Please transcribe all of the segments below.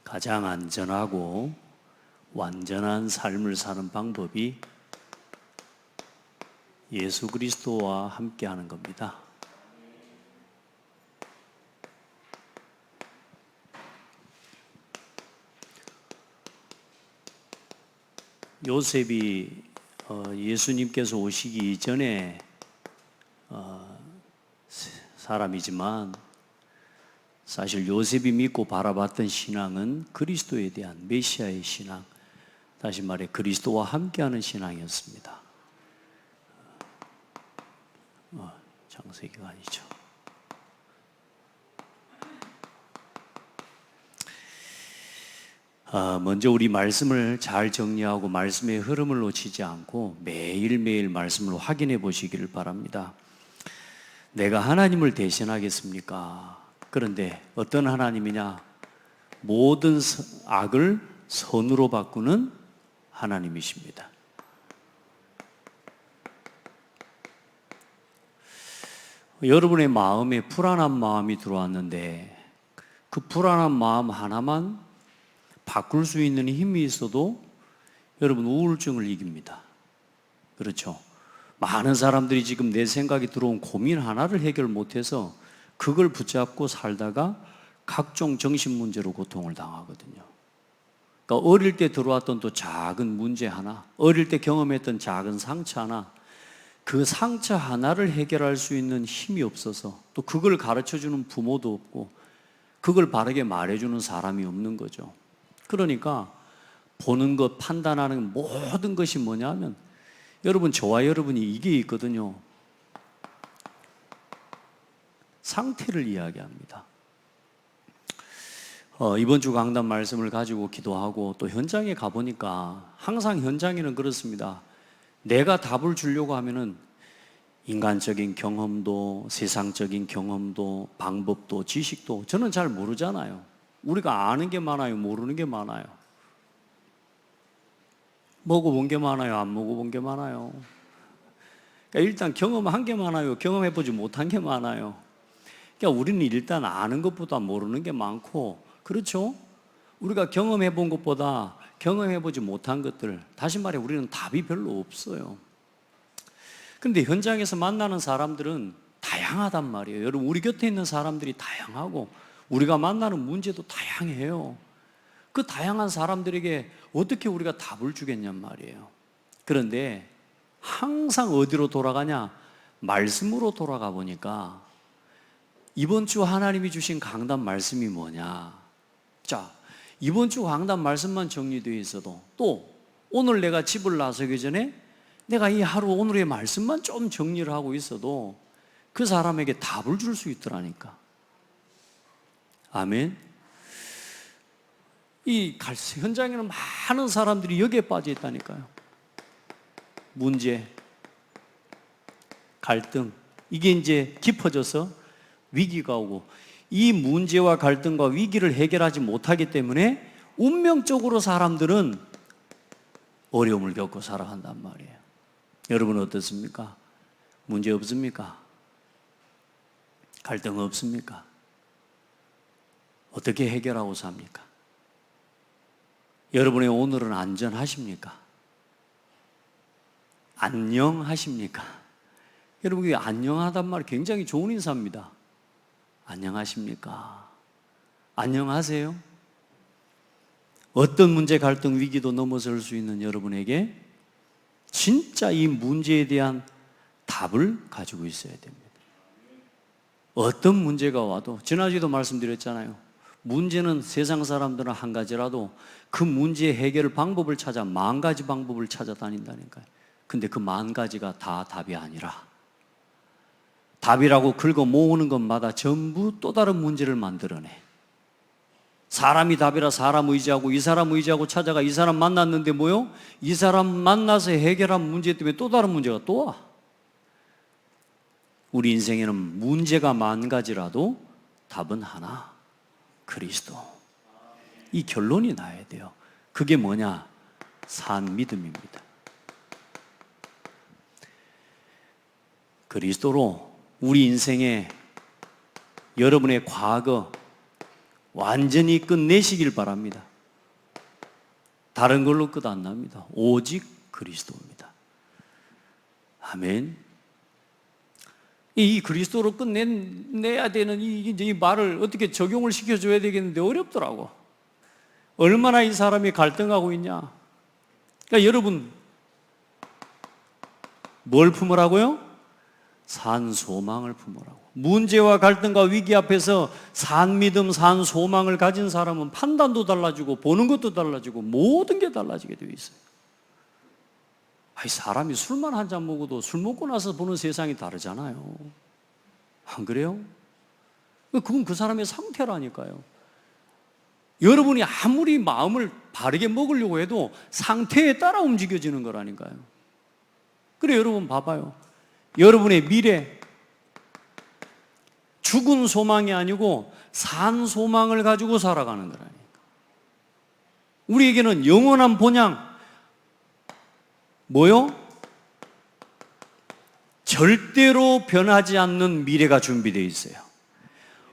가장 안전하고 완전한 삶을 사는 방법이 예수 그리스도와 함께 하는 겁니다. 요셉이 예수님께서 오시기 이전에 사람이지만 사실 요셉이 믿고 바라봤던 신앙은 그리스도에 대한 메시아의 신앙, 다시 말해 그리스도와 함께하는 신앙이었습니다. 창세기가 아니죠. 먼저 우리 말씀을 잘 정리하고 말씀의 흐름을 놓치지 않고 매일매일 말씀을 확인해 보시기를 바랍니다. 내가 하나님을 대신하겠습니까? 그런데 어떤 하나님이냐? 모든 악을 선으로 바꾸는 하나님이십니다. 여러분의 마음에 불안한 마음이 들어왔는데 그 불안한 마음 하나만 바꿀 수 있는 힘이 있어도 여러분 우울증을 이깁니다. 그렇죠? 많은 사람들이 지금 내 생각이 들어온 고민 하나를 해결 못해서 그걸 붙잡고 살다가 각종 정신 문제로 고통을 당하거든요. 그러니까 어릴 때 들어왔던 또 작은 문제 하나, 어릴 때 경험했던 작은 상처 하나, 그 상처 하나를 해결할 수 있는 힘이 없어서 또 그걸 가르쳐주는 부모도 없고 그걸 바르게 말해주는 사람이 없는 거죠. 그러니까 보는 것, 판단하는 모든 것이 뭐냐면 여러분, 저와 여러분이 이게 있거든요. 상태를 이야기합니다. 이번 주 강단 말씀을 가지고 기도하고 또 현장에 가보니까 항상 현장에는 그렇습니다. 내가 답을 주려고 하면은 인간적인 경험도 세상적인 경험도 방법도 지식도 저는 잘 모르잖아요. 우리가 아는 게 많아요, 모르는 게 많아요. 먹어본 게 많아요, 안 먹어본 게 많아요. 그러니까 일단 경험한 게 많아요, 경험해보지 못한 게 많아요. 그러니까 우리는 일단 아는 것보다 모르는 게 많고, 그렇죠? 우리가 경험해본 것보다 경험해보지 못한 것들, 다시 말해 우리는 답이 별로 없어요. 근데 현장에서 만나는 사람들은 다양하단 말이에요. 여러분, 우리 곁에 있는 사람들이 다양하고 우리가 만나는 문제도 다양해요. 그 다양한 사람들에게 어떻게 우리가 답을 주겠냔 말이에요. 그런데 항상 어디로 돌아가냐? 말씀으로 돌아가 보니까 이번 주 하나님이 주신 강단 말씀이 뭐냐? 자, 이번 주 강단 말씀만 정리되어 있어도 또 오늘 내가 집을 나서기 전에 내가 이 하루 오늘의 말씀만 좀 정리를 하고 있어도 그 사람에게 답을 줄 수 있더라니까. 아멘. 이 현장에는 많은 사람들이 여기에 빠져 있다니까요. 문제, 갈등, 이게 이제 깊어져서 위기가 오고, 이 문제와 갈등과 위기를 해결하지 못하기 때문에 운명적으로 사람들은 어려움을 겪고 살아간단 말이에요. 여러분 어떻습니까? 문제 없습니까? 갈등 없습니까? 어떻게 해결하고 삽니까? 여러분의 오늘은 안전하십니까? 안녕하십니까? 여러분, 이 안녕하단 말 굉장히 좋은 인사입니다. 안녕하십니까? 안녕하세요? 어떤 문제, 갈등, 위기도 넘어설 수 있는 여러분에게 진짜 이 문제에 대한 답을 가지고 있어야 됩니다. 어떤 문제가 와도, 지난주에도 말씀드렸잖아요. 문제는 세상 사람들은 한 가지라도 그 문제의 해결 방법을 찾아 10,000가지 방법을 찾아다닌다니까요. 근데 그 10,000가지가 다 답이 아니라 답이라고 긁어 모으는 것마다 전부 또 다른 문제를 만들어내. 사람이 답이라 사람 의지하고 이 사람 의지하고 찾아가 이 사람 만났는데 뭐요? 이 사람 만나서 해결한 문제 때문에 또 다른 문제가 또 와. 우리 인생에는 문제가 10,000가지라도 답은 하나, 그리스도. 이 결론이 나야 돼요. 그게 뭐냐? 산 믿음입니다. 그리스도로 우리 인생에 여러분의 과거, 완전히 끝내시길 바랍니다. 다른 걸로 끝 안 납니다. 오직 그리스도입니다. 아멘. 이 그리스도로 끝내야 되는 이 말을 어떻게 적용을 시켜줘야 되겠는데 어렵더라고. 얼마나 이 사람이 갈등하고 있냐. 그러니까 여러분, 뭘 품으라고요? 산 소망을 품으라고. 문제와 갈등과 위기 앞에서 산 믿음, 산 소망을 가진 사람은 판단도 달라지고 보는 것도 달라지고 모든 게 달라지게 되어 있어요. 사람이 술만 한 잔 먹어도 술 먹고 나서 보는 세상이 다르잖아요. 안 그래요? 그건 그 사람의 상태라니까요. 여러분이 아무리 마음을 바르게 먹으려고 해도 상태에 따라 움직여지는 거라니까요. 그래, 여러분 봐봐요. 여러분의 미래, 죽은 소망이 아니고 산 소망을 가지고 살아가는 거라니까. 우리에게는 영원한 본향, 뭐요? 절대로 변하지 않는 미래가 준비되어 있어요.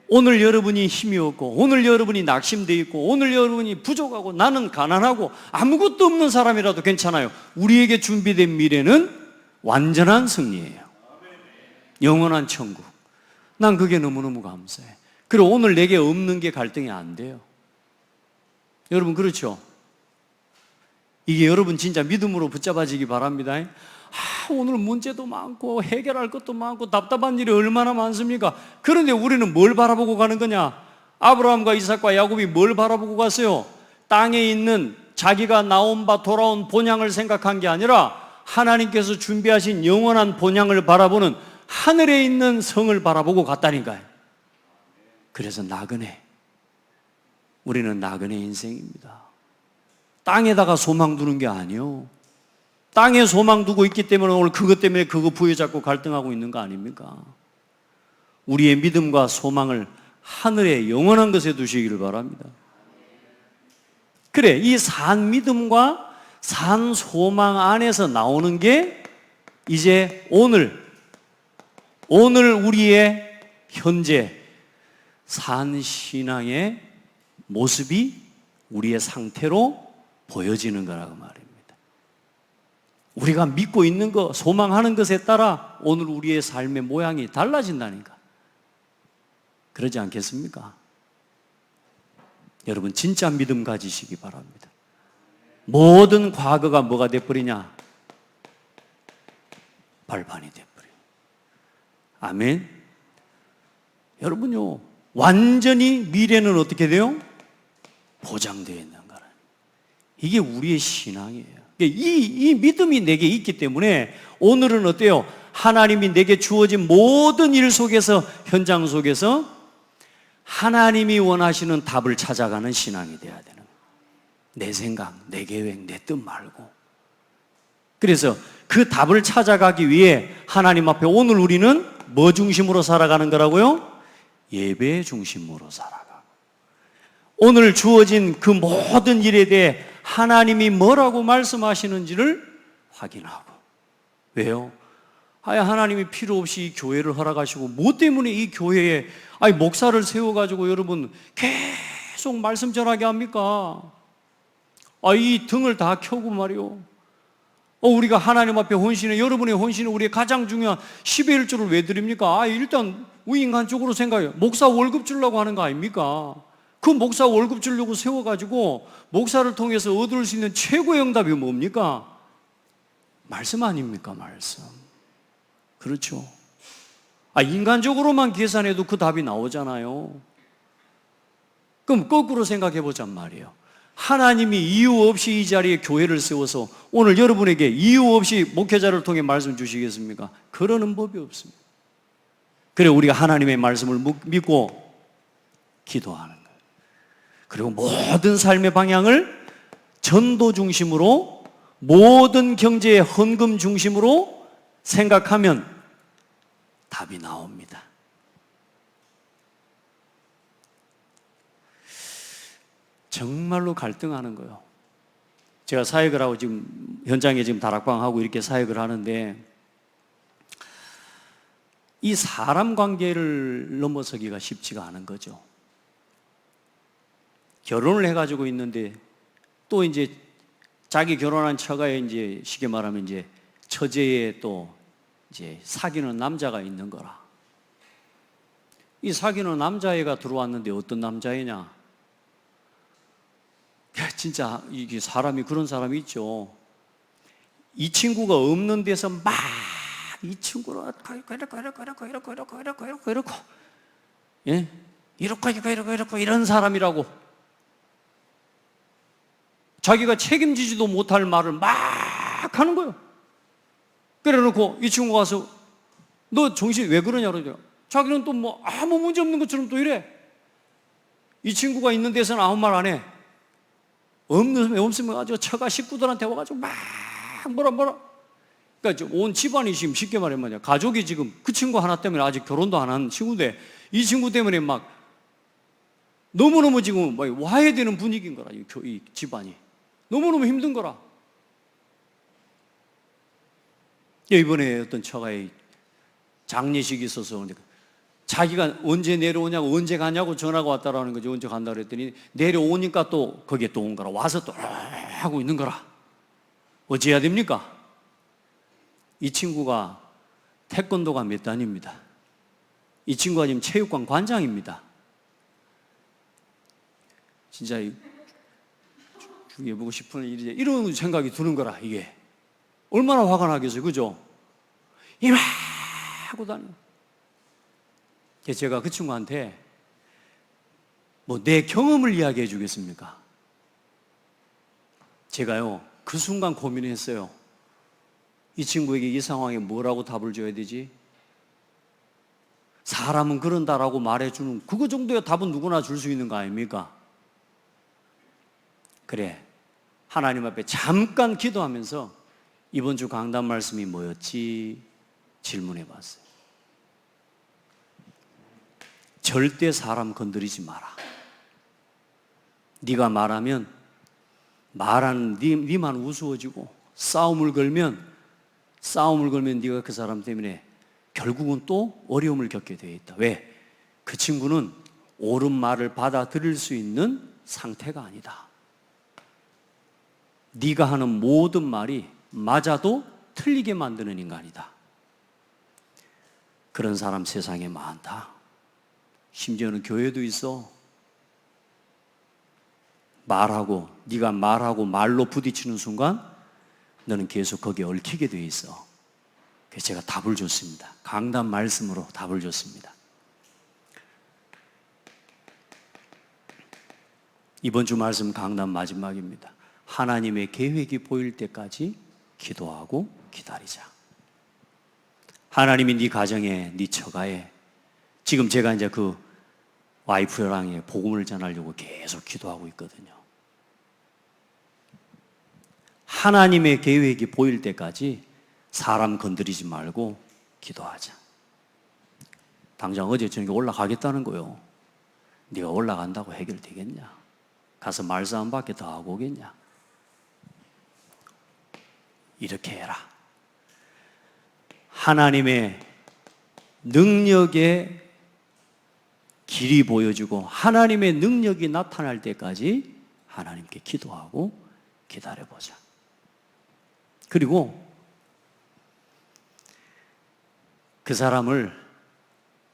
오늘 여러분이 힘이 없고, 오늘 여러분이 낙심되어 있고, 오늘 여러분이 부족하고, 나는 가난하고 아무것도 없는 사람이라도 괜찮아요. 우리에게 준비된 미래는 완전한 승리예요. 영원한 천국. 난 그게 너무너무 감사해. 그리고 오늘 내게 없는 게 갈등이 안 돼요. 여러분, 그렇죠? 이게 여러분 진짜 믿음으로 붙잡아지기 바랍니다. 오늘 문제도 많고 해결할 것도 많고 답답한 일이 얼마나 많습니까? 그런데 우리는 뭘 바라보고 가는 거냐? 아브라함과 이삭과 야곱이 뭘 바라보고 갔어요? 땅에 있는 자기가 나온 바 돌아온 본향을 생각한 게 아니라 하나님께서 준비하신 영원한 본향을 바라보는 하늘에 있는 성을 바라보고 갔다니까요. 그래서 나그네, 우리는 나그네 인생입니다. 땅에다가 소망 두는 게 아니요, 땅에 소망 두고 있기 때문에 오늘 그것 때문에 그거 부여잡고 갈등하고 있는 거 아닙니까? 우리의 믿음과 소망을 하늘의 영원한 것에 두시기를 바랍니다. 그래, 이 산 믿음과 산 소망 안에서 나오는 게 이제 오늘 우리의 현재 산 신앙의 모습이 우리의 상태로 보여지는 거라고 말입니다. 우리가 믿고 있는 것, 소망하는 것에 따라 오늘 우리의 삶의 모양이 달라진다니까. 그러지 않겠습니까? 여러분, 진짜 믿음 가지시기 바랍니다. 모든 과거가 뭐가 돼버리냐? 발판이 돼버려요. 아멘. 여러분요, 완전히 미래는 어떻게 돼요? 보장되어 있는 거라. 이게 우리의 신앙이에요. 이 믿음이 내게 있기 때문에 오늘은 어때요? 하나님이 내게 주어진 모든 일 속에서, 현장 속에서 하나님이 원하시는 답을 찾아가는 신앙이 돼야 되는 거예요. 내 생각, 내 계획, 내 뜻 말고. 그래서 그 답을 찾아가기 위해 하나님 앞에 오늘 우리는 뭐 중심으로 살아가는 거라고요? 예배 중심으로 살아가고, 오늘 주어진 그 모든 일에 대해 하나님이 뭐라고 말씀하시는지를 확인하고. 왜요? 하나님이 필요 없이 이 교회를 허락하시고 뭐 때문에 이 교회에 목사를 세워가지고 여러분 계속 말씀 전하게 합니까? 이 등을 다 켜고 말이요, 우리가 하나님 앞에 헌신해, 여러분의 헌신은 우리의 가장 중요한 10의 1조를 왜 드립니까? 일단 인간적으로 생각해요. 목사 월급 주려고 하는 거 아닙니까? 그 목사 월급 주려고 세워가지고 목사를 통해서 얻을 수 있는 최고의 응답이 뭡니까? 말씀 아닙니까? 말씀. 그렇죠. 인간적으로만 계산해도 그 답이 나오잖아요. 그럼 거꾸로 생각해 보잔 말이에요. 하나님이 이유 없이 이 자리에 교회를 세워서 오늘 여러분에게 이유 없이 목회자를 통해 말씀 주시겠습니까? 그러는 법이 없습니다. 그래, 우리가 하나님의 말씀을 믿고 기도하는 거예요. 그리고 모든 삶의 방향을 전도 중심으로, 모든 경제의 헌금 중심으로 생각하면 답이 나옵니다. 정말로 갈등하는 거예요. 제가 사역을 하고 지금 현장에 지금 다락방하고 이렇게 사역을 하는데, 이 사람 관계를 넘어서기가 쉽지가 않은 거죠. 결혼을 해가지고 있는데 또 이제 자기 결혼한 처가에 이제 쉽게 말하면 이제 처제에 또 이제 사귀는 남자가 있는 거라. 이 사귀는 남자애가 들어왔는데 어떤 남자애냐? 진짜 이게 사람이 그런 사람이 있죠. 이 친구가 없는 데서 막 이 친구를 이렇고 예? 이렇고 이런 사람이라고 자기가 책임지지도 못할 말을 막 하는 거예요. 그래 놓고 이 친구가 와서 너 정신 왜 그러냐 그러죠. 자기는 또 뭐 아무 문제 없는 것처럼 또 이래. 이 친구가 있는 데서는 아무 말 안 해. 없으면 가지고 처가 식구들한테 와가지고 막 뭐라. 그러니까 온 집안이 지금 쉽게 말하면 가족이 지금 그 친구 하나 때문에 아직 결혼도 안 한 친구인데 이 친구 때문에 막 너무너무 지금 와야 되는 분위기인 거라. 이 집안이 너무너무 힘든 거라. 이번에 어떤 처가에 장례식이 있어서 자기가 언제 내려오냐고 언제 가냐고 전화가 왔다라는 거지. 언제 간다 그랬더니 내려오니까 또 거기에 또 온 거라. 와서 또 하고 있는 거라. 어찌해야 됩니까? 이 친구가 태권도가 몇 단입니다. 이 친구가 지금 체육관 관장입니다. 진짜 죽여보고 싶은 일이지. 이런 생각이 드는 거라. 이게 얼마나 화가 나겠어요, 그죠? 이마 하고 다녀. 제가 그 친구한테 뭐 내 경험을 이야기해 주겠습니까? 제가요 그 순간 고민을 했어요. 이 친구에게 이 상황에 뭐라고 답을 줘야 되지? 사람은 그런다라고 말해주는 그거 정도의 답은 누구나 줄 수 있는 거 아닙니까? 그래, 하나님 앞에 잠깐 기도하면서 이번 주 강단 말씀이 뭐였지? 질문해 봤어요. 절대 사람 건드리지 마라. 네가 말하면 말하는 네만 우스워지고 싸움을 걸면 네가 그 사람 때문에 결국은 또 어려움을 겪게 되어 있다. 왜? 그 친구는 옳은 말을 받아들일 수 있는 상태가 아니다. 네가 하는 모든 말이 맞아도 틀리게 만드는 인간이다. 그런 사람 세상에 많다. 심지어는 교회도 있어. 네가 말하고 말로 부딪히는 순간 너는 계속 거기에 얽히게 되어 있어. 그래서 제가 답을 줬습니다. 강단 말씀으로 답을 줬습니다. 이번 주 말씀 강단 마지막입니다. 하나님의 계획이 보일 때까지 기도하고 기다리자. 하나님이 네 가정에, 네 처가에, 지금 제가 이제 그 와이프랑 복음을 전하려고 계속 기도하고 있거든요. 하나님의 계획이 보일 때까지 사람 건드리지 말고 기도하자. 당장 어제 저녁에 올라가겠다는 거요. 네가 올라간다고 해결되겠냐? 가서 말씀 한 바퀴 더 하고 오겠냐? 이렇게 해라. 하나님의 능력의 길이 보여주고 하나님의 능력이 나타날 때까지 하나님께 기도하고 기다려보자. 그리고 그 사람을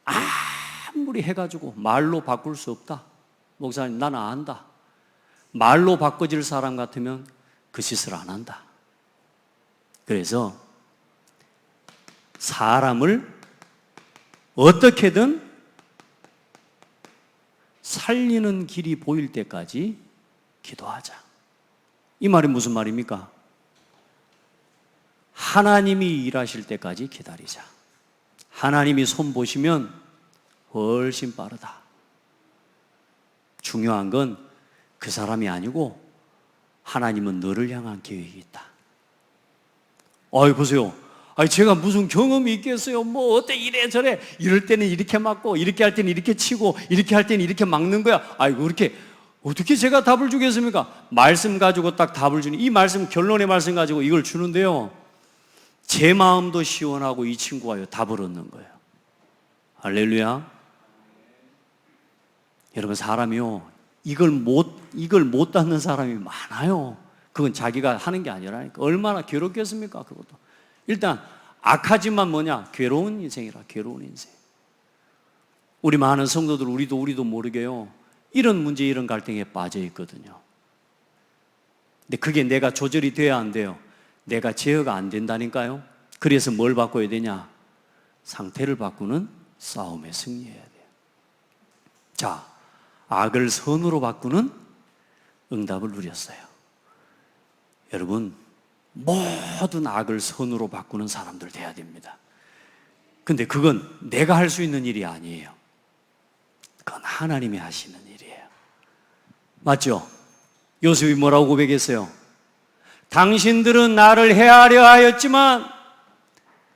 아무리 해가지고 말로 바꿀 수 없다. 목사님, 나는 안다. 말로 바꿔질 사람 같으면 그 짓을 안 한다. 그래서 사람을 어떻게든 살리는 길이 보일 때까지 기도하자. 이 말이 무슨 말입니까? 하나님이 일하실 때까지 기다리자. 하나님이 손 보시면 훨씬 빠르다. 중요한 건 그 사람이 아니고 하나님은 너를 향한 계획이 있다. 보세요. 제가 무슨 경험이 있겠어요? 뭐 어때 이래 저래 이럴 때는 이렇게 맞고 이렇게 할 때는 이렇게 치고 이렇게 할 때는 이렇게 막는 거야. 그렇게 어떻게 제가 답을 주겠습니까? 말씀 가지고 딱 답을 주니 이 말씀 결론의 말씀 가지고 이걸 주는데요. 제 마음도 시원하고 이 친구가 답을 얻는 거예요. 할렐루야. 여러분, 사람이요 이걸 못 닫는 사람이 많아요. 그건 자기가 하는 게 아니라니까. 얼마나 괴롭겠습니까, 그것도. 일단, 악하지만 뭐냐? 괴로운 인생이라, 괴로운 인생. 우리 많은 성도들, 우리도 모르게요. 이런 문제, 이런 갈등에 빠져 있거든요. 근데 그게 내가 조절이 돼야 안 돼요. 내가 제어가 안 된다니까요. 그래서 뭘 바꿔야 되냐? 상태를 바꾸는 싸움에 승리해야 돼요. 자, 악을 선으로 바꾸는 응답을 누렸어요. 여러분, 모든 악을 선으로 바꾸는 사람들 돼야 됩니다. 근데 그건 내가 할 수 있는 일이 아니에요. 그건 하나님이 하시는 일이에요. 맞죠? 요셉이 뭐라고 고백했어요? 당신들은 나를 해하려 하였지만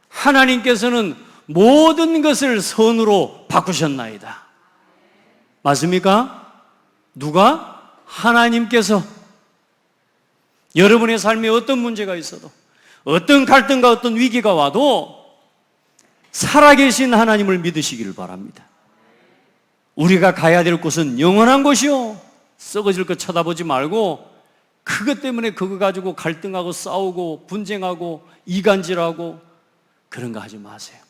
하나님께서는 모든 것을 선으로 바꾸셨나이다. 맞습니까? 누가? 하나님께서. 여러분의 삶에 어떤 문제가 있어도, 어떤 갈등과 어떤 위기가 와도 살아계신 하나님을 믿으시기를 바랍니다. 우리가 가야 될 곳은 영원한 곳이요, 썩어질 것 쳐다보지 말고 그것 때문에 그거 가지고 갈등하고 싸우고 분쟁하고 이간질하고 그런 거 하지 마세요.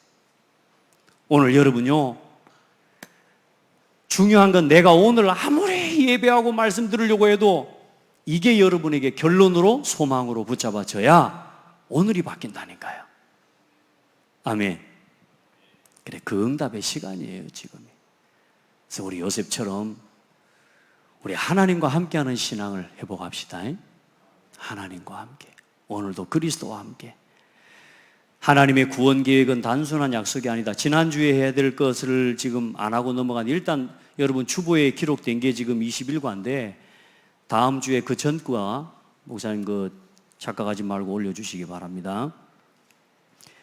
오늘 여러분요, 중요한 건 내가 오늘 아무리 예배하고 말씀 들으려고 해도 이게 여러분에게 결론으로 소망으로 붙잡아져야 오늘이 바뀐다니까요. 아멘. 그래, 그 응답의 시간이에요, 지금이. 그래서 우리 요셉처럼 우리 하나님과 함께하는 신앙을 회복합시다. 하나님과 함께, 오늘도 그리스도와 함께. 하나님의 구원 계획은 단순한 약속이 아니다. 지난주에 해야 될 것을 지금 안 하고 넘어간, 일단 여러분 주보에 기록된 게 지금 21과인데 다음 주에 그 전과 목사님 그 착각하지 말고 올려주시기 바랍니다.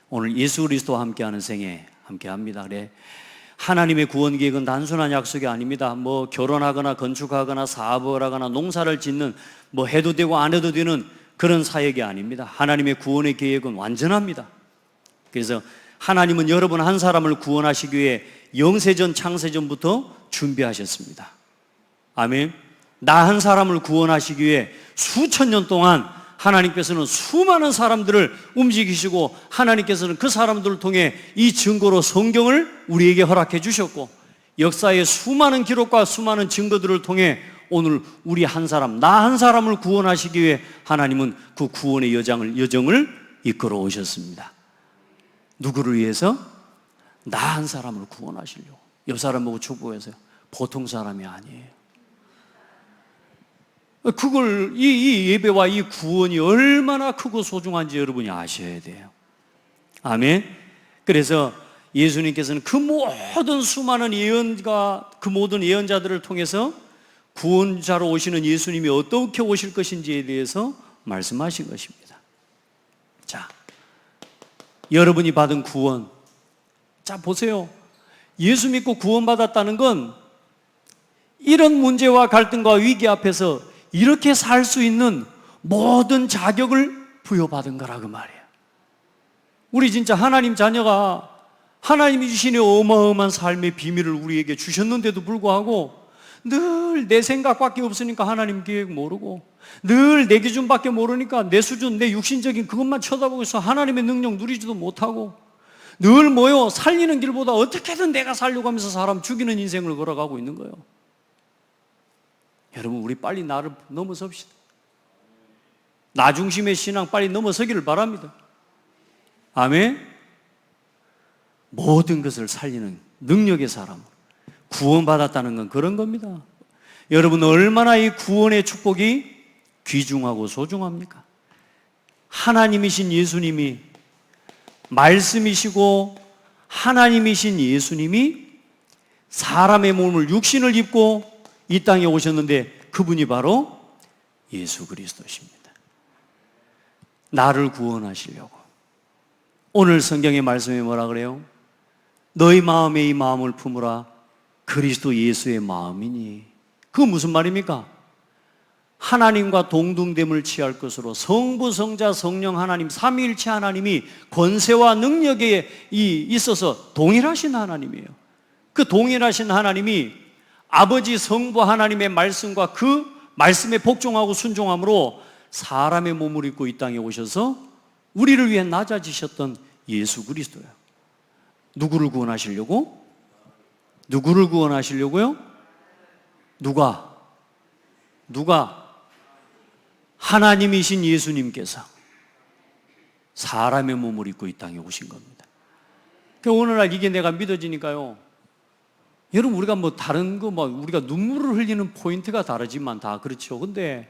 오늘 예수 그리스도와 함께하는 생애 함께합니다. 그래, 하나님의 구원 계획은 단순한 약속이 아닙니다. 뭐 결혼하거나 건축하거나 사업을 하거나 농사를 짓는, 뭐 해도 되고 안 해도 되는 그런 사역이 아닙니다. 하나님의 구원의 계획은 완전합니다. 그래서 하나님은 여러분 한 사람을 구원하시기 위해 영세전 창세전부터 준비하셨습니다. 아멘. 나 한 사람을 구원하시기 위해 수천 년 동안 하나님께서는 수많은 사람들을 움직이시고 하나님께서는 그 사람들을 통해 이 증거로 성경을 우리에게 허락해 주셨고, 역사의 수많은 기록과 수많은 증거들을 통해 오늘 우리 한 사람, 나 한 사람을 구원하시기 위해 하나님은 그 구원의 여정을 이끌어 오셨습니다. 누구를 위해서? 나 한 사람을 구원하시려고. 옆 사람 보고 축복해서요, 보통 사람이 아니에요. 그걸, 이 예배와 이 구원이 얼마나 크고 소중한지 여러분이 아셔야 돼요. 아멘. 그래서 예수님께서는 그 모든 수많은 예언과 그 모든 예언자들을 통해서 구원자로 오시는 예수님이 어떻게 오실 것인지에 대해서 말씀하신 것입니다. 자, 여러분이 받은 구원, 자 보세요. 예수 믿고 구원받았다는 건 이런 문제와 갈등과 위기 앞에서 이렇게 살 수 있는 모든 자격을 부여받은 거라 그 말이에요. 우리 진짜 하나님 자녀가 하나님이 주신 어마어마한 삶의 비밀을 우리에게 주셨는데도 불구하고 늘 내 생각밖에 없으니까 하나님 계획 모르고, 늘 내 기준밖에 모르니까 내 수준, 내 육신적인 그것만 쳐다보고 있어 하나님의 능력 누리지도 못하고, 늘 뭐요? 살리는 길보다 어떻게든 내가 살려고 하면서 사람 죽이는 인생을 걸어가고 있는 거예요. 여러분, 우리 빨리 나를 넘어섭시다. 나 중심의 신앙 빨리 넘어서기를 바랍니다. 아멘. 모든 것을 살리는 능력의 사람, 구원받았다는 건 그런 겁니다. 여러분, 얼마나 이 구원의 축복이 귀중하고 소중합니까? 하나님이신 예수님이, 말씀이시고 하나님이신 예수님이 사람의 몸을, 육신을 입고 이 땅에 오셨는데 그분이 바로 예수 그리스도십니다. 나를 구원하시려고. 오늘 성경의 말씀에 뭐라 그래요? 너희 마음에 이 마음을 품으라, 그리스도 예수의 마음이니. 그거 무슨 말입니까? 하나님과 동등됨을 취할 것으로 성부, 성자, 성령 하나님, 삼위일체 하나님이 권세와 능력에 있어서 동일하신 하나님이에요. 그 동일하신 하나님이 아버지 성부 하나님의 말씀과 그 말씀에 복종하고 순종함으로 사람의 몸을 입고 이 땅에 오셔서 우리를 위해 낮아지셨던 예수 그리스도예요. 누구를 구원하시려고? 누구를 구원하시려고요? 누가? 하나님이신 예수님께서 사람의 몸을 입고 이 땅에 오신 겁니다. 오늘날 이게 내가 믿어지니까요. 여러분, 우리가 뭐 다른 거 우리가 눈물을 흘리는 포인트가 다르지만 다 그렇죠. 근데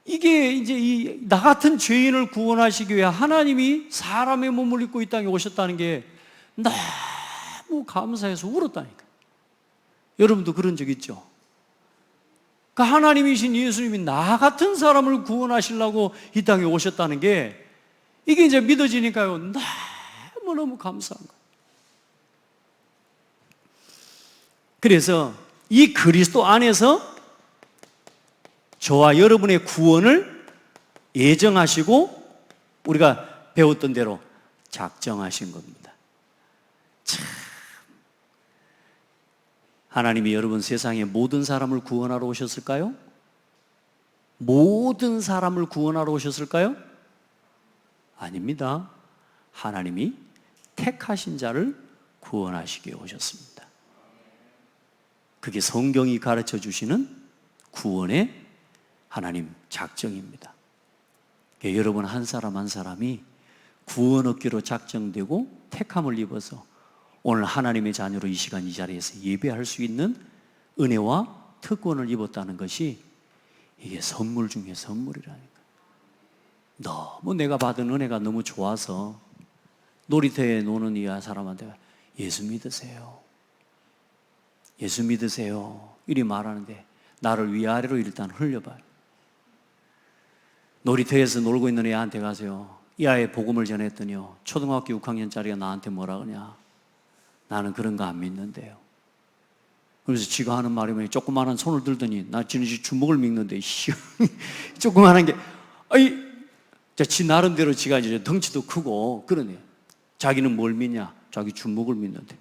이게 이제 나 같은 죄인을 구원하시기 위해 하나님이 사람의 몸을 입고 이 땅에 오셨다는 게 너무 감사해서 울었다니까. 여러분도 그런 적 있죠? 그러니까 하나님이신 예수님이 나 같은 사람을 구원하시려고 이 땅에 오셨다는 게 이게 이제 믿어지니까요. 너무너무 감사한 거예요. 그래서 이 그리스도 안에서 저와 여러분의 구원을 예정하시고 우리가 배웠던 대로 작정하신 겁니다. 참, 하나님이 여러분 세상의 모든 사람을 구원하러 오셨을까요? 모든 사람을 구원하러 오셨을까요? 아닙니다. 하나님이 택하신 자를 구원하시기에 오셨습니다. 그게 성경이 가르쳐 주시는 구원의 하나님 작정입니다. 여러분 한 사람 한 사람이 구원 얻기로 작정되고 택함을 입어서 오늘 하나님의 자녀로 이 시간 이 자리에서 예배할 수 있는 은혜와 특권을 입었다는 것이 이게 선물 중에 선물이라니까. 너무 내가 받은 은혜가 너무 좋아서 놀이터에 노는 이 사람한테 예수 믿으세요. 예수 믿으세요. 이리 말하는데 나를 위아래로 일단 흘려봐요. 놀이터에서 놀고 있는 애한테 가세요. 이 아이 복음을 전했더니요. 초등학교 6학년짜리가 나한테 뭐라 그러냐. 나는 그런 거 안 믿는데요. 그래서 지가 하는 말이면 조그마한 손을 들더니 나 지금 주먹을 믿는데 조그마한 게 지 나름대로 지가 이제 덩치도 크고 그러네. 자기는 뭘 믿냐? 자기 주먹을 믿는데.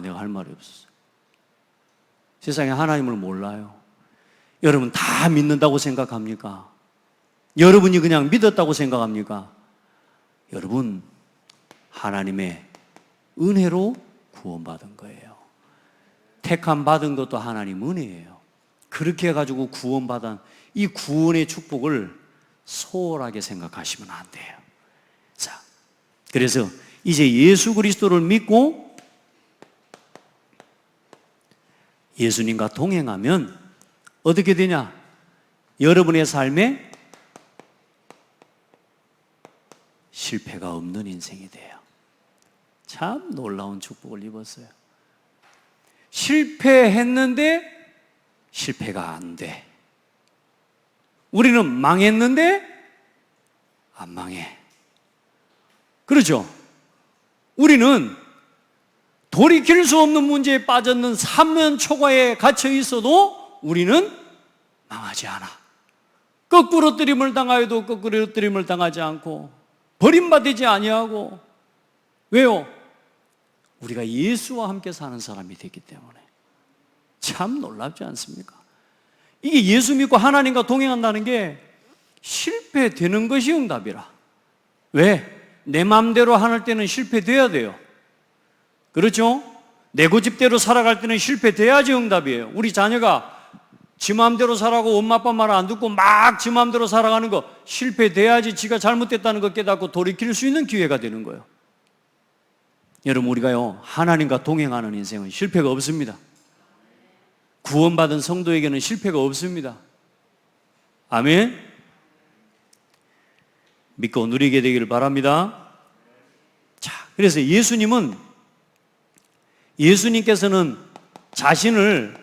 내가 할 말이 없었어. 세상에 하나님을 몰라요. 여러분 다 믿는다고 생각합니까? 여러분이 그냥 믿었다고 생각합니까? 여러분 하나님의 은혜로 구원받은 거예요. 택함 받은 것도 하나님 은혜예요. 그렇게 해가지고 구원받은 이 구원의 축복을 소홀하게 생각하시면 안 돼요. 자, 그래서 이제 예수 그리스도를 믿고 예수님과 동행하면 어떻게 되냐? 여러분의 삶에 실패가 없는 인생이 돼요. 참 놀라운 축복을 입었어요. 실패했는데 실패가 안 돼. 우리는 망했는데 안 망해. 그렇죠? 우리는 돌이킬 수 없는 문제에 빠졌는 삼면초가에 갇혀 있어도 우리는 망하지 않아. 거꾸로 뜨림을 당하여도 거꾸로 뜨림을 당하지 않고 버림받지 아니하고. 왜요? 우리가 예수와 함께 사는 사람이 됐기 때문에. 참 놀랍지 않습니까? 이게 예수 믿고 하나님과 동행한다는 게 실패되는 것이 응답이라. 왜? 내 마음대로 할 때는 실패돼야 돼요. 그렇죠? 내 고집대로 살아갈 때는 실패돼야지 응답이에요. 우리 자녀가 지 마음대로 살아가고 엄마 아빠 말 안 듣고 막 지 마음대로 살아가는 거 실패돼야지 지가 잘못됐다는 거 깨닫고 돌이킬 수 있는 기회가 되는 거예요. 여러분 우리가요 하나님과 동행하는 인생은 실패가 없습니다. 구원받은 성도에게는 실패가 없습니다. 아멘. 믿고 누리게 되기를 바랍니다. 자, 그래서 예수님께서는 자신을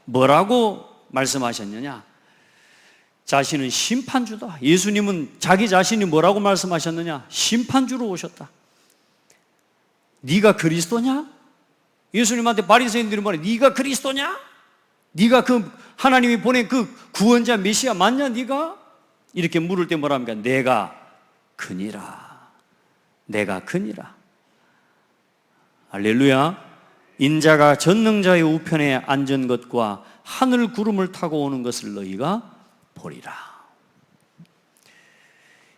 뭐라고 말씀하셨느냐? 자신은 심판주다. 예수님은 자기 자신이 뭐라고 말씀하셨느냐? 심판주로 오셨다. 네가 그리스도냐? 예수님한테 바리새인들이 말해, 네가 그리스도냐? 네가 그 하나님이 보낸 그 구원자 메시아 맞냐 네가? 이렇게 물을 때 뭐라 합니까? 내가 그니라. 내가 그니라. 할렐루야. 인자가 전능자의 우편에 앉은 것과 하늘 구름을 타고 오는 것을 너희가 보리라.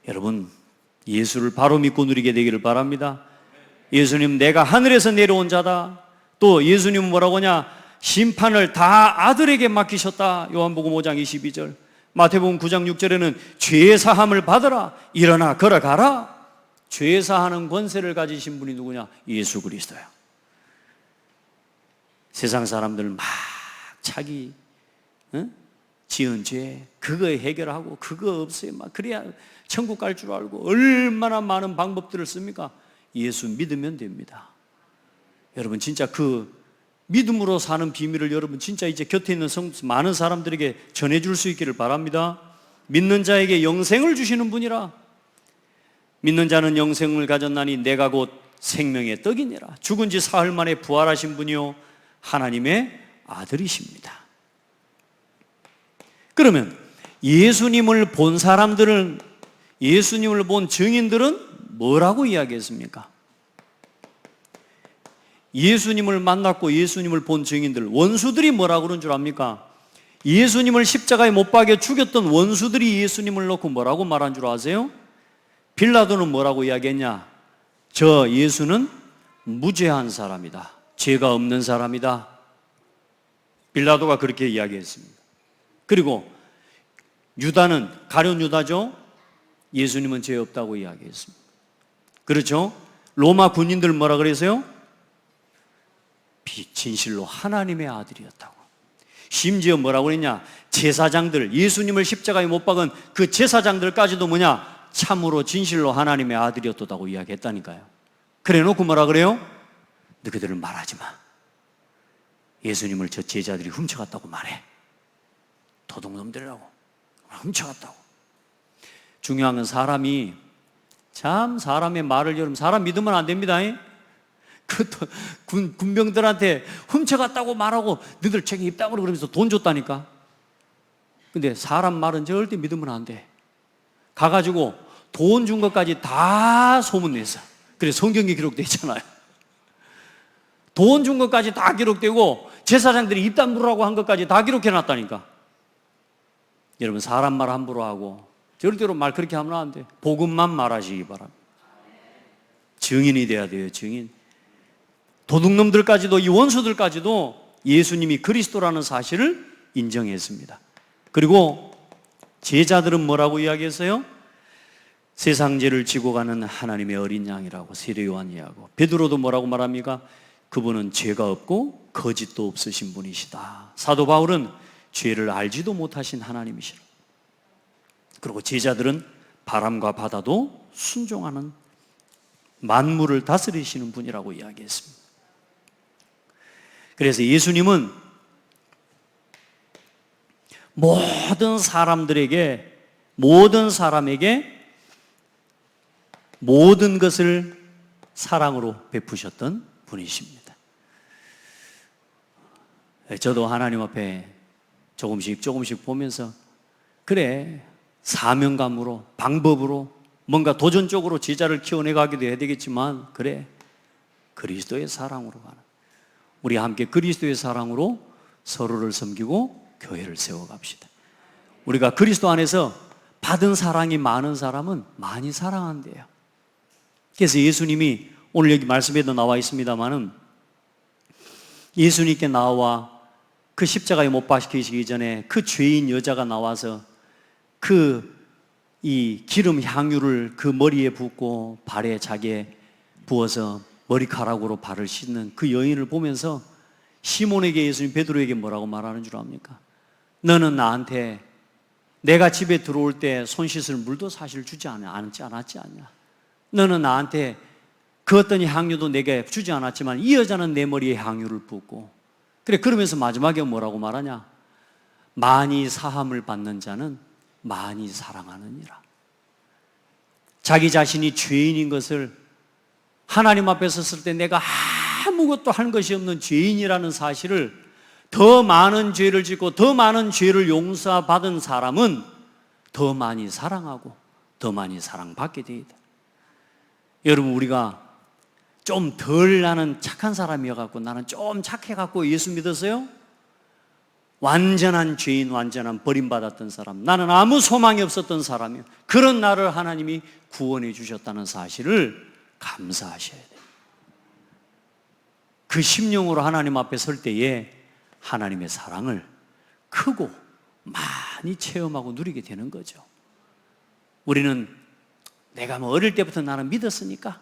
여러분, 예수를 바로 믿고 누리게 되기를 바랍니다. 예수님, 내가 하늘에서 내려온 자다. 또 예수님은 뭐라고 하냐? 심판을 다 아들에게 맡기셨다. 요한복음 5장 22절. 마태복음 9장 6절에는 죄 사함을 받으라. 일어나 걸어가라. 죄 사하는 권세를 가지신 분이 누구냐? 예수 그리스도야. 세상 사람들 막 자기 지은 죄 그거 해결하고 그거 없애요. 막 그래야 천국 갈 줄 알고 얼마나 많은 방법들을 씁니까? 예수 믿으면 됩니다. 여러분, 진짜 그 믿음으로 사는 비밀을 여러분 진짜 이제 곁에 있는 많은 사람들에게 전해줄 수 있기를 바랍니다. 믿는 자에게 영생을 주시는 분이라. 믿는 자는 영생을 가졌나니 내가 곧 생명의 떡이니라. 죽은 지 사흘 만에 부활하신 분이요 하나님의 아들이십니다. 그러면 예수님을 본 사람들은, 예수님을 본 증인들은 뭐라고 이야기했습니까? 예수님을 만났고 예수님을 본 증인들, 원수들이 뭐라고 그런 줄 압니까? 예수님을 십자가에 못 박여 죽였던 원수들이 예수님을 놓고 뭐라고 말한 줄 아세요? 빌라도는 뭐라고 이야기했냐? 저 예수는 무죄한 사람이다. 죄가 없는 사람이다. 빌라도가 그렇게 이야기했습니다. 그리고 유다는, 가룟 유다죠? 예수님은 죄 없다고 이야기했습니다. 그렇죠? 로마 군인들 뭐라 그랬어요? 진실로 하나님의 아들이었다고. 심지어 뭐라고 그랬냐? 제사장들, 예수님을 십자가에 못 박은 그 제사장들까지도 뭐냐? 참으로 진실로 하나님의 아들이었다고 이야기했다니까요. 그래 놓고 뭐라 그래요? 너희들은 말하지 마. 예수님을 저 제자들이 훔쳐갔다고 말해. 도둑놈들이라고. 훔쳐갔다고. 중요한 건 사람이 참 사람의 말을 여러분, 사람 믿으면 안 됩니다. 그것도 군병들한테 훔쳐갔다고 말하고 너희들 책임 있다고 그러면서 돈 줬다니까. 근데 사람 말은 절대 믿으면 안 돼. 가가지고 돈 준 것까지 다 소문냈어. 그래서 성경에 기록되어 있잖아요. 돈 준 것까지 다 기록되고 제사장들이 입단 물으라고 한 것까지 다 기록해놨다니까. 여러분, 사람 말 함부로 하고 절대로 말 그렇게 하면 안 돼. 복음만 말하시기 바랍니다. 증인이 돼야 돼요. 증인. 도둑놈들까지도, 이 원수들까지도 예수님이 그리스도라는 사실을 인정했습니다. 그리고 제자들은 뭐라고 이야기했어요? 세상 죄를 지고 가는 하나님의 어린 양이라고 세례 요한이 하고, 베드로도 뭐라고 말합니까? 그분은 죄가 없고 거짓도 없으신 분이시다. 사도 바울은 죄를 알지도 못하신 하나님이시라. 그리고 제자들은 바람과 바다도 순종하는 만물을 다스리시는 분이라고 이야기했습니다. 그래서 예수님은 모든 사람들에게, 모든 사람에게 모든 것을 사랑으로 베푸셨던 분이십니다. 저도 하나님 앞에 조금씩 보면서 그래, 사명감으로, 방법으로 뭔가 도전적으로 제자를 키워내가기도 해야 되겠지만, 그래, 그리스도의 사랑으로 가는, 우리 함께 그리스도의 사랑으로 서로를 섬기고 교회를 세워갑시다. 우리가 그리스도 안에서 받은 사랑이 많은 사람은 많이 사랑한대요. 그래서 예수님이 오늘 여기 말씀에도 나와 있습니다만은, 예수님께 나와 그 십자가에 못 박히시기 전에 그 죄인 여자가 나와서 이 기름 향유를 그 머리에 붓고 발에 자기에 부어서 머리카락으로 발을 씻는 그 여인을 보면서 시몬에게, 예수님 베드로에게 뭐라고 말하는 줄 압니까? 너는 나한테 내가 집에 들어올 때 손 씻을 물도 사실 주지 않았지 않냐? 너는 나한테 그 어떤 향유도 내게 주지 않았지만 이 여자는 내 머리에 향유를 붓고, 그래, 그러면서 마지막에 뭐라고 말하냐? 많이 사함을 받는 자는 많이 사랑하느니라. 자기 자신이 죄인인 것을, 하나님 앞에 섰을 때 내가 아무것도 한 것이 없는 죄인이라는 사실을, 더 많은 죄를 짓고 더 많은 죄를 용서받은 사람은 더 많이 사랑하고 더 많이 사랑받게 되다. 여러분, 우리가 좀 덜 나는 착한 사람이어갖고 나는 좀 착해갖고 예수 믿었어요? 완전한 죄인, 완전한 버림받았던 사람, 나는 아무 소망이 없었던 사람이요. 그런 나를 하나님이 구원해 주셨다는 사실을 감사하셔야 돼요. 그 심령으로 하나님 앞에 설 때에 하나님의 사랑을 크고 많이 체험하고 누리게 되는 거죠. 우리는 내가 어릴 때부터 나는 믿었으니까,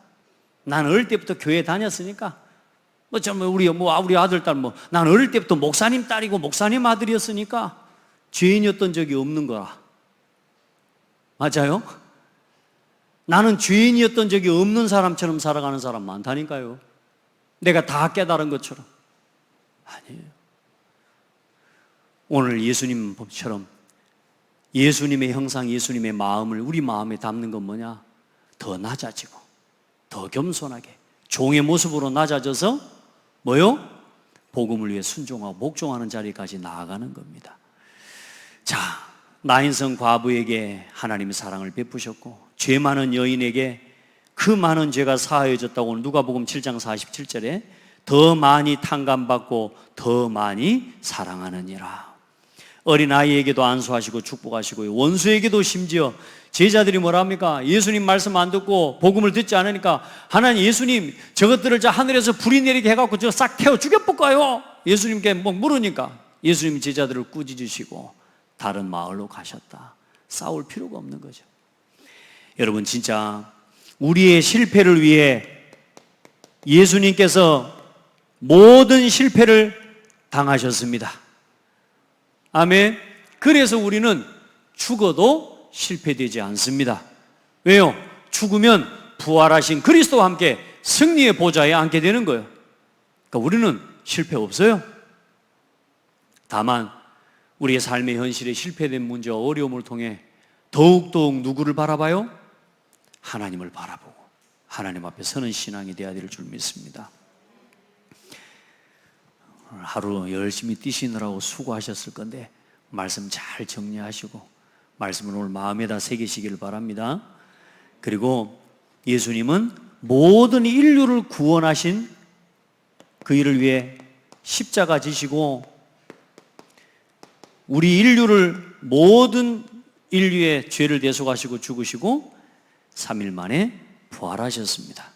나는 어릴 때부터 교회 다녔으니까, 우리 아들, 딸 나는 어릴 때부터 목사님 딸이고 목사님 아들이었으니까 죄인이었던 적이 없는 거라. 맞아요? 나는 죄인이었던 적이 없는 사람처럼 살아가는 사람 많다니까요. 내가 다 깨달은 것처럼. 아니에요. 오늘 예수님처럼 예수님의 형상, 예수님의 마음을 우리 마음에 담는 건 뭐냐? 더 낮아지고 더 겸손하게 종의 모습으로 낮아져서 뭐요? 복음을 위해 순종하고 복종하는 자리까지 나아가는 겁니다. 자, 나인성 과부에게 하나님의 사랑을 베푸셨고 죄 많은 여인에게 그 많은 죄가 사하여졌다고 누가복음 7장 47절에 더 많이 탕감받고 더 많이 사랑하느니라. 어린아이에게도 안수하시고 축복하시고 원수에게도 심지어 제자들이 뭐라 합니까? 예수님 말씀 안 듣고 복음을 듣지 않으니까 하나님, 예수님 저것들을 저 하늘에서 불이 내리게 해갖고 저 싹 태워 죽여볼까요? 예수님께 물으니까 예수님 제자들을 꾸짖으시고 다른 마을로 가셨다. 싸울 필요가 없는 거죠. 여러분, 진짜 우리의 실패를 위해 예수님께서 모든 실패를 당하셨습니다. 아멘. 그래서 우리는 죽어도 실패되지 않습니다. 왜요? 죽으면 부활하신 그리스도와 함께 승리의 보좌에 앉게 되는 거예요. 그러니까 우리는 실패 없어요. 다만 우리의 삶의 현실에 실패된 문제와 어려움을 통해 더욱더욱 누구를 바라봐요? 하나님을 바라보고 하나님 앞에 서는 신앙이 되어야 될 줄 믿습니다. 하루 열심히 뛰시느라고 수고하셨을 건데 말씀 잘 정리하시고 말씀을 오늘 마음에다 새기시기를 바랍니다. 그리고 예수님은 모든 인류를 구원하신 그 일을 위해 십자가 지시고 우리 인류를 모든 인류의 죄를 대속하시고 죽으시고 3일 만에 부활하셨습니다.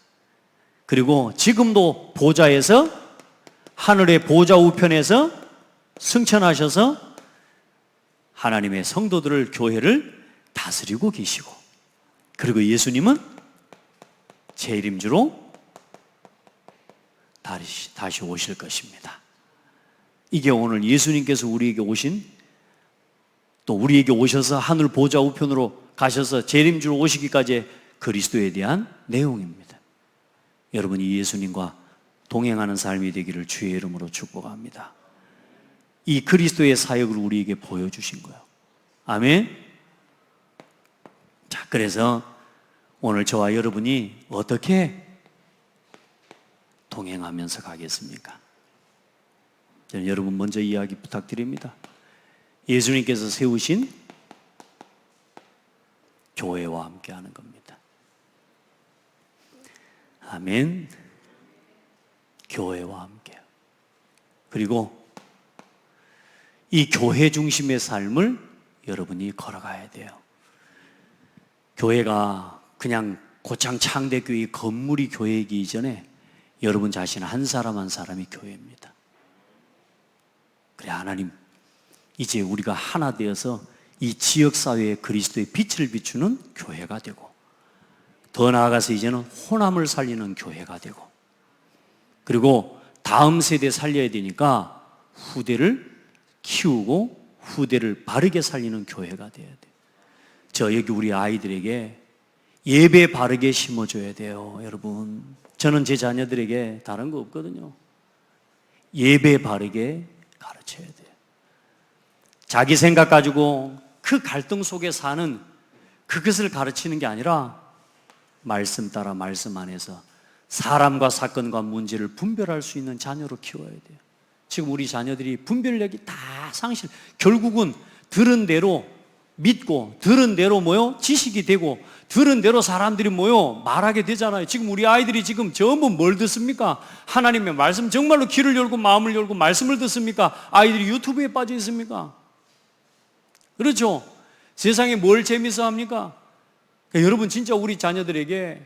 그리고 지금도 보좌에서 하늘의 보좌 우편에서 승천하셔서 하나님의 성도들을, 교회를 다스리고 계시고, 그리고 예수님은 재림주로 다시 오실 것입니다. 이게 오늘 예수님께서 우리에게 오신, 또 우리에게 오셔서 하늘 보좌 우편으로 가셔서 재림주로 오시기까지의 그리스도에 대한 내용입니다. 여러분이 예수님과 동행하는 삶이 되기를 주의 이름으로 축복합니다. 이 그리스도의 사역을 우리에게 보여주신 거예요. 아멘. 자, 그래서 오늘 저와 여러분이 어떻게 동행하면서 가겠습니까? 저는 여러분 먼저 이야기 부탁드립니다. 예수님께서 세우신 교회와 함께 하는 겁니다. 아멘. 교회와 함께. 그리고 이 교회 중심의 삶을 여러분이 걸어가야 돼요. 교회가 그냥 고창 창대교회 건물이 교회이기 이전에 여러분 자신 한 사람 한 사람이 교회입니다. 그래, 하나님, 이제 우리가 하나 되어서 이 지역사회에 그리스도의 빛을 비추는 교회가 되고, 더 나아가서 이제는 호남을 살리는 교회가 되고, 그리고 다음 세대 살려야 되니까 후대를 키우고 후대를 바르게 살리는 교회가 돼야 돼요. 여기 우리 아이들에게 예배 바르게 심어줘야 돼요. 여러분, 저는 제 자녀들에게 다른 거 없거든요. 예배 바르게 가르쳐야 돼요. 자기 생각 가지고 그 갈등 속에 사는 그것을 가르치는 게 아니라 말씀 따라 말씀 안에서 사람과 사건과 문제를 분별할 수 있는 자녀로 키워야 돼요. 지금 우리 자녀들이 분별력이 다 결국은 들은 대로 믿고 들은 대로 뭐요? 지식이 되고 들은 대로 사람들이 뭐요? 말하게 되잖아요. 지금 우리 아이들이 지금 전부 뭘 듣습니까? 하나님의 말씀, 정말로 귀를 열고 마음을 열고 말씀을 듣습니까? 아이들이 유튜브에 빠져 있습니까? 그렇죠? 세상에 뭘 재밌어 합니까? 그러니까 여러분 진짜 우리 자녀들에게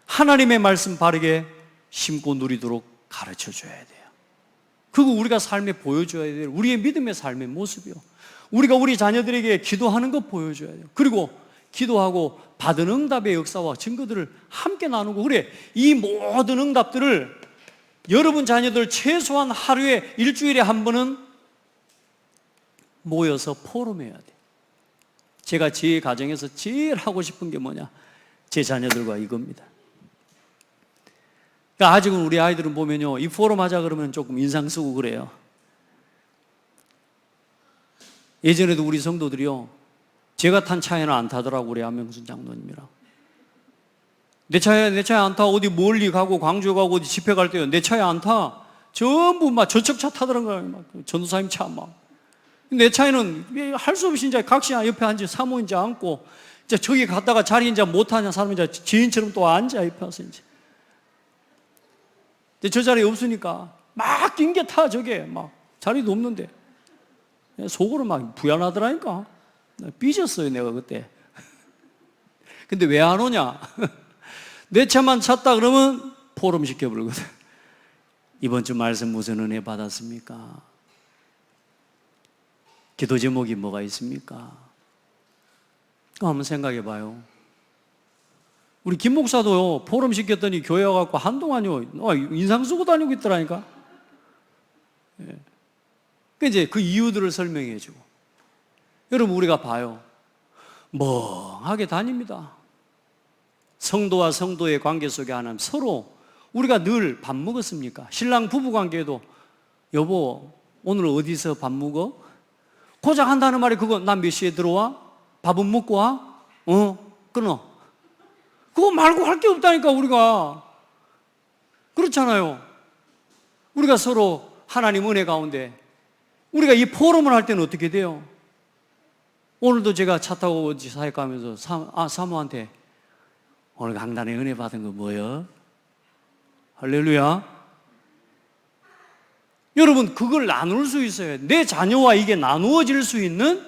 하나님의 말씀 바르게 심고 누리도록 가르쳐 줘야 돼요. 그거 우리가 삶에 보여줘야 돼요. 우리의 믿음의 삶의 모습이요. 우리가 우리 자녀들에게 기도하는 것 보여줘야 돼요. 그리고 기도하고 받은 응답의 역사와 증거들을 함께 나누고, 그래, 이 모든 응답들을 여러분 자녀들 최소한 하루에 일주일에 한 번은 모여서 포럼해야 돼요. 제가 제 가정에서 제일 하고 싶은 게 뭐냐? 제 자녀들과 이겁니다. 그러니까 아직은 우리 아이들은 보면요, 이 포럼 하자 그러면 조금 인상 쓰고 그래요. 예전에도 우리 성도들이요, 제가 탄 차에는 안 타더라고, 우리 안명순 장로님이랑. 내 차에 안 타. 어디 멀리 가고 광주에 가고 어디 집회 갈 때요, 내 차에 안 타. 전부 막 저쪽 차 타더라고요. 막 전도사님 차 막. 내 차에는 할 수 없이 이제 각시 옆에 앉아 사모 이제 앉고, 이제 저기 갔다가 자리 이제 못 타냐 사람이 이제 지인처럼 또 앉아 옆에 와서 이제. 저 자리에 없으니까 막 낑겨 타. 저게 막 자리도 없는데 속으로 막 부연하더라니까. 삐졌어요 내가 그때. 근데 왜 안 오냐? 내 차만 찼다 그러면 포럼 시켜버리거든. 이번 주 말씀 무슨 은혜 받았습니까? 기도 제목이 뭐가 있습니까? 한번 생각해 봐요. 우리 김 목사도요, 포럼 시켰더니 교회 와갖고 한동안요, 인상 쓰고 다니고 있더라니까. 이제 그 이유들을 설명해 주고. 여러분, 우리가 봐요. 멍하게 다닙니다. 성도와 성도의 관계 속에 하나님, 서로 우리가 늘 밥 먹었습니까? 신랑 부부 관계도 여보, 오늘 어디서 밥 먹어? 고작 한다는 말이 그거, 난 몇 시에 들어와? 밥은 먹고 와? 끊어. 그거 말고 할 게 없다니까, 우리가. 그렇잖아요. 우리가 서로 하나님 은혜 가운데, 우리가 이 포럼을 할 때는 어떻게 돼요? 오늘도 제가 차 타고 어디 사회 가면서 사모한테 오늘 강단에 은혜 받은 거 뭐예요? 할렐루야. 여러분, 그걸 나눌 수 있어요. 내 자녀와 이게 나누어질 수 있는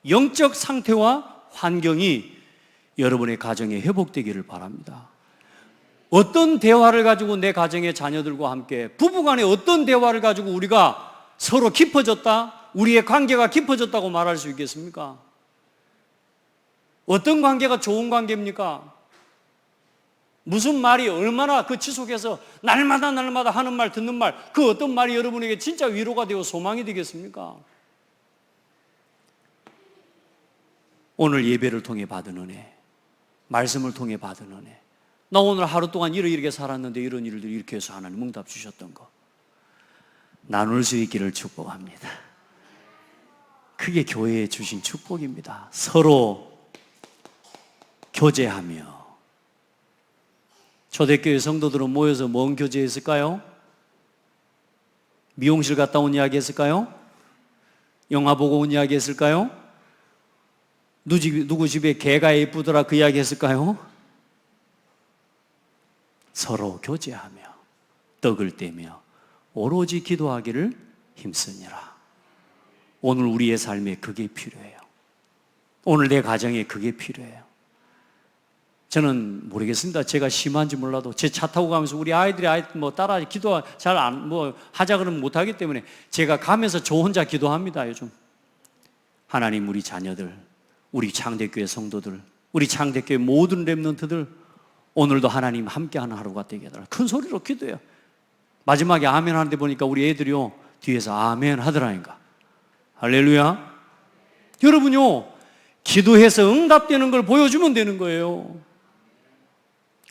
영적 상태와 환경이 여러분의 가정에 회복되기를 바랍니다. 어떤 대화를 가지고 내 가정의 자녀들과 함께, 부부간에 어떤 대화를 가지고 우리가 서로 깊어졌다, 우리의 관계가 깊어졌다고 말할 수 있겠습니까? 어떤 관계가 좋은 관계입니까? 무슨 말이 얼마나 그 지속해서 날마다 하는 말, 듣는 말, 그 어떤 말이 여러분에게 진짜 위로가 되고 소망이 되겠습니까? 오늘 예배를 통해 받은 은혜, 말씀을 통해 받은 은혜, 나 오늘 하루 동안 이렇게 살았는데 이런 일들 이렇게 해서 하나님 응답 주셨던 거 나눌 수 있기를 축복합니다. 그게 교회에 주신 축복입니다. 서로 교제하며. 초대교회 성도들은 모여서 뭔 교제했을까요? 미용실 갔다 온 이야기 했을까요? 영화 보고 온 이야기 했을까요? 누구 집에 개가 예쁘더라 그 이야기 했을까요? 서로 교제하며 떡을 떼며 오로지 기도하기를 힘쓰니라. 오늘 우리의 삶에 그게 필요해요. 오늘 내 가정에 그게 필요해요. 저는 모르겠습니다. 제가 심한지 몰라도 제 차 타고 가면서 우리 아이들이 따라 기도 잘 하자 그러면 못하기 때문에 제가 가면서 저 혼자 기도합니다. 요즘 하나님, 우리 자녀들, 우리 창대교회 성도들, 우리 창대교회 모든 렘넌트들 오늘도 하나님 함께하는 하루가 되게 해달라. 큰 소리로 기도해요. 마지막에 아멘 하는데 보니까 우리 애들이요 뒤에서 아멘 하더라니까. 할렐루야. 여러분요, 기도해서 응답되는 걸 보여주면 되는 거예요.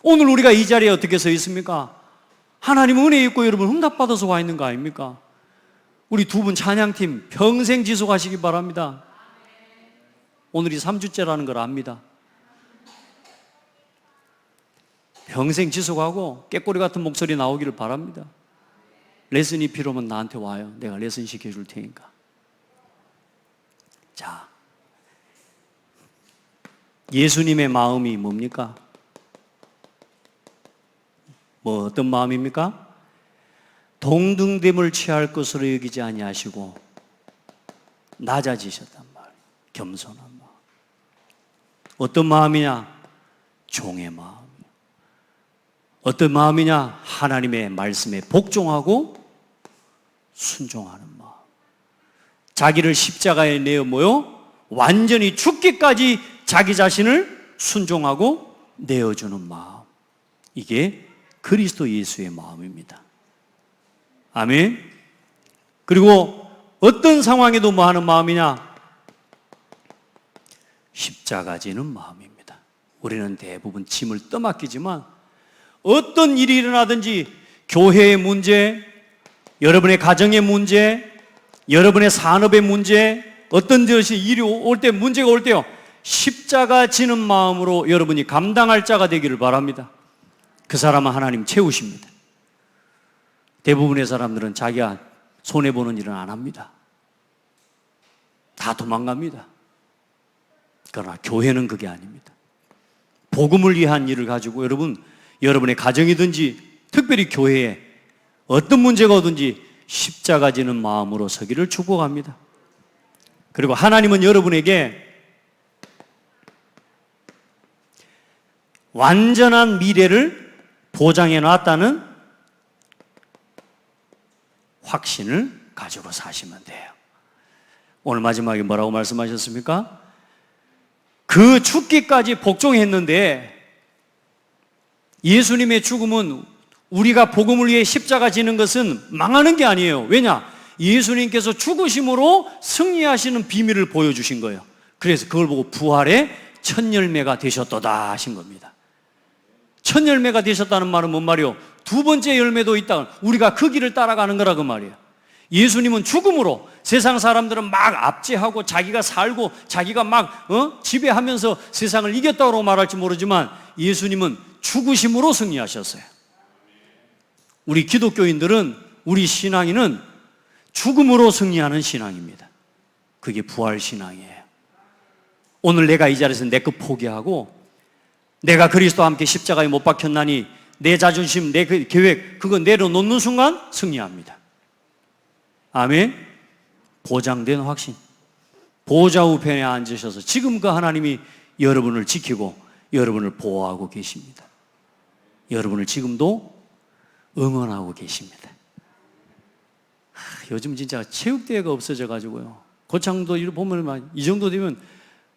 오늘 우리가 이 자리에 어떻게 서 있습니까? 하나님 은혜 있고 여러분 응답받아서 와 있는 거 아닙니까? 우리 두 분 찬양팀 평생 지속하시기 바랍니다. 오늘이 3주째라는 걸 압니다. 평생 지속하고 깨꼬리 같은 목소리 나오기를 바랍니다. 레슨이 필요하면 나한테 와요. 내가 레슨 시켜줄 테니까. 자, 예수님의 마음이 뭡니까? 어떤 마음입니까? 동등됨을 취할 것으로 여기지 아니하시고 낮아지셨단 말이에요. 겸손한 마음. 어떤 마음이냐? 종의 마음. 어떤 마음이냐? 하나님의 말씀에 복종하고 순종하는 마음. 자기를 십자가에 내어 완전히 죽기까지 자기 자신을 순종하고 내어주는 마음. 이게 그리스도 예수의 마음입니다. 아멘. 그리고 어떤 상황에도 뭐 하는 마음이냐? 십자가 지는 마음입니다. 우리는 대부분 짐을 떠맡기지만 어떤 일이 일어나든지 교회의 문제, 여러분의 가정의 문제, 여러분의 산업의 문제, 어떤 것이 일이 올 때, 문제가 올 때요, 십자가 지는 마음으로 여러분이 감당할 자가 되기를 바랍니다. 그 사람은 하나님 채우십니다. 대부분의 사람들은 자기가 손해보는 일은 안 합니다. 다 도망갑니다. 그러나 교회는 그게 아닙니다. 복음을 위한 일을 가지고 여러분의 가정이든지 특별히 교회에 어떤 문제가 오든지 십자가 지는 마음으로 서기를 축복합니다. 그리고 하나님은 여러분에게 완전한 미래를 보장해 놨다는 확신을 가지고 사시면 돼요. 오늘 마지막에 뭐라고 말씀하셨습니까? 그 죽기까지 복종했는데 예수님의 죽음은 우리가 복음을 위해 십자가 지는 것은 망하는 게 아니에요. 왜냐? 예수님께서 죽으심으로 승리하시는 비밀을 보여주신 거예요. 그래서 그걸 보고 부활의 첫 열매가 되셨도다 하신 겁니다. 첫 열매가 되셨다는 말은 뭔 말이요? 두 번째 열매도 있다. 우리가 그 길을 따라가는 거라 그 말이에요. 예수님은 죽음으로 세상 사람들은 막 압제하고 자기가 살고 자기가 막 지배하면서 세상을 이겼다고 말할지 모르지만 예수님은 죽으심으로 승리하셨어요. 우리 기독교인들은, 우리 신앙인은 죽음으로 승리하는 신앙입니다. 그게 부활 신앙이에요. 오늘 내가 이 자리에서 내 것 포기하고 내가 그리스도와 함께 십자가에 못 박혔나니 내 자존심, 내 계획 그거 내려놓는 순간 승리합니다. 아멘. 보장된 확신. 보좌 우편에 앉으셔서 지금 그 하나님이 여러분을 지키고 여러분을 보호하고 계십니다. 여러분을 지금도 응원하고 계십니다. 요즘 진짜 체육대회가 없어져 가지고요. 고창도 보면 이 정도 되면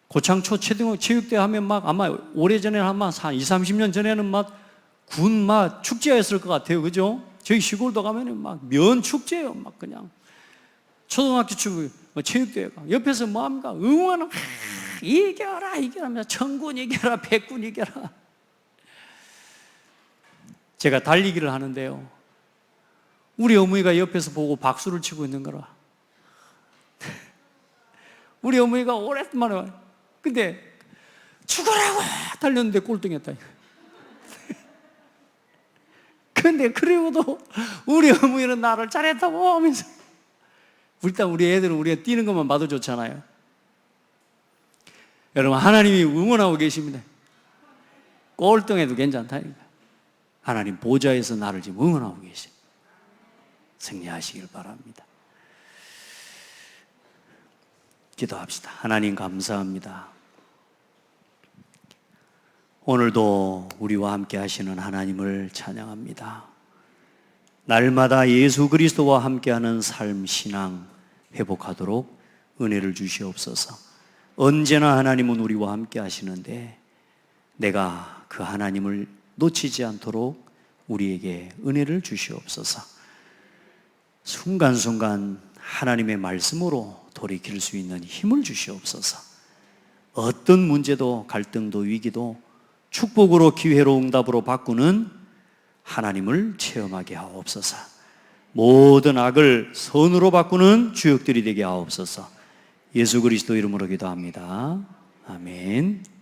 고창초 체육대회 하면 막 아마 오래전에는 아마 20-30년 전에는 군 축제였을 것 같아요. 그죠? 저희 시골도 가면은 면 축제예요. 그냥 초등학교 체육대회가 옆에서 뭐합니까? 응원은 이겨라 천군 이겨라 백군 이겨라. 제가 달리기를 하는데요, 우리 어머니가 옆에서 보고 박수를 치고 있는 거라. 우리 어머니가 오랫동안 근데 죽으라고 달렸는데 꼴등했다. 근데 그리고도 우리 어머니는 나를 잘했다고 하면서, 일단 우리 애들은 우리가 뛰는 것만 봐도 좋잖아요. 여러분, 하나님이 응원하고 계십니다. 꼴등해도 괜찮다니까. 하나님 보좌에서 나를 지금 응원하고 계십니다. 승리하시길 바랍니다. 기도합시다. 하나님 감사합니다. 오늘도 우리와 함께 하시는 하나님을 찬양합니다. 날마다 예수 그리스도와 함께하는 삶, 신앙 회복하도록 은혜를 주시옵소서. 언제나 하나님은 우리와 함께 하시는데 내가 그 하나님을 놓치지 않도록 우리에게 은혜를 주시옵소서. 순간순간 하나님의 말씀으로 돌이킬 수 있는 힘을 주시옵소서. 어떤 문제도 갈등도 위기도 축복으로 기회로 응답으로 바꾸는 하나님을 체험하게 하옵소서. 모든 악을 선으로 바꾸는 주역들이 되게 하옵소서. 예수 그리스도 이름으로 기도합니다. 아멘.